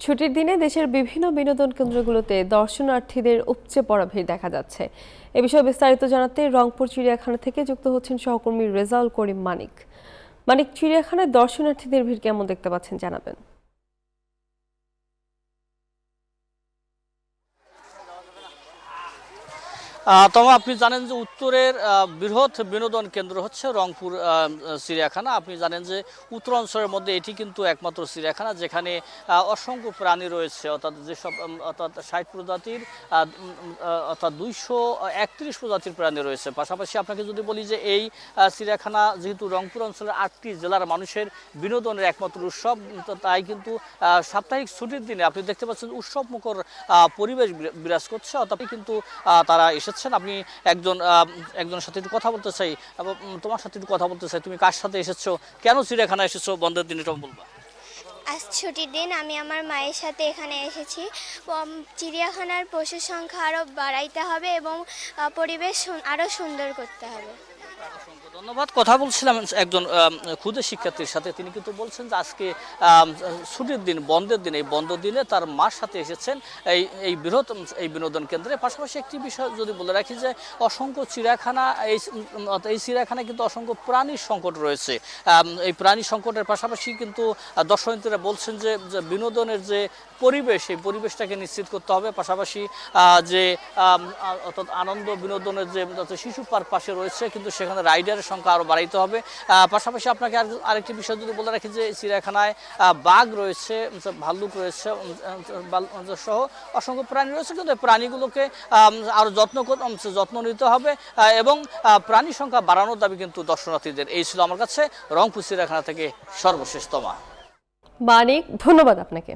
ছুটির দিনে দেশের বিভিন্ন বিনোদন কেন্দ্রগুলোতে দর্শনার্থীদের উপচে পড়া ভিড় দেখা যাচ্ছে। এ বিষয়ে বিস্তারিত জানাতে রংপুর চিড়িয়াখানা থেকে যুক্ত হচ্ছেন সহকর্মী রেজাউল করিম মানিক। মানিক, চিড়িয়াখানায় দর্শনার্থীদের ভিড় কেমন দেখতে পাচ্ছেন জানাবেন। তবে আপনি জানেন যে উত্তরের বৃহৎ বিনোদন কেন্দ্র হচ্ছে রংপুর চিড়িয়াখানা। আপনি জানেন যে উত্তরাঞ্চলের মধ্যে এটি কিন্তু একমাত্র চিড়িয়াখানা যেখানে অসংখ্য প্রাণী রয়েছে, অর্থাৎ যেসব অর্থাৎ 60 প্রজাতির অর্থাৎ 231 প্রজাতির প্রাণী রয়েছে। পাশাপাশি আপনাকে যদি বলি যে এই চিড়িয়াখানা যেহেতু রংপুর অঞ্চলের 8টি জেলার মানুষের বিনোদনের একমাত্র উৎসব, তাই কিন্তু সাপ্তাহিক ছুটির দিনে আপনি দেখতে পাচ্ছেন উৎসব মুখর পরিবেশ বিরাজ করছে। অর্থাৎ কিন্তু তারা এসেছেন। আপনি একজনের সাথে একটু কথা বলতে চাই, তোমার সাথে একটু কথা বলতে চাই। তুমি কার সাথে এসেছো, কেন চিড়িয়াখানা এসেছো, বন্ধের দিন এটা বলবা। আজ ছুটির দিন আমি আমার মায়ের সাথে এখানে এসেছি। চিড়িয়াখানার পশুর সংখ্যা আরও বাড়াইতে হবে এবং পরিবেশ আরও সুন্দর করতে হবে। ধন্যবাদ। কথা বলছিলাম একজন ক্ষুদে শিক্ষার্থীর সাথে। তিনি কিন্তু বলছেন যে আজকে ছুটির দিন, বন্ধের দিন, এই বন্ধ দিনে তার মার সাথে এসেছেন এই বৃহৎ এই বিনোদন কেন্দ্রে। পাশাপাশি একটি বিষয় যদি বলে রাখি যে অসংখ্য চিড়িয়াখানা, এই চিড়িয়াখানায় কিন্তু অসংখ্য প্রাণীর সংকট রয়েছে। এই প্রাণী সংকটের পাশাপাশি কিন্তু দর্শনার্থীরা বলছেন যে বিনোদনের যে পরিবেশ, এই পরিবেশটাকে নিশ্চিত করতে হবে। পাশাপাশি যে অর্থাৎ আনন্দ বিনোদনের যে শিশু পার্ক পাশে রয়েছে, কিন্তু সেখানে রাইডারের সংখ্যা আরও বাড়াইতে হবে। পাশাপাশি আপনাকে আরেকটি বিষয় যদি বলে রাখি যে চিড়িয়াখানায় বাঘ রয়েছে, ভাল্লুক রয়েছে সহ অসংখ্য প্রাণী রয়েছে, কিন্তু প্রাণীগুলোকে আরও যত্ন নিতে হবে এবং প্রাণী সংখ্যা বাড়ানোর দাবি কিন্তু দর্শনার্থীদের। এই ছিল আমার কাছে রংপুর চিড়িয়াখানা থেকে সর্বশেষ তমা। মানিক, ধন্যবাদ আপনাকে।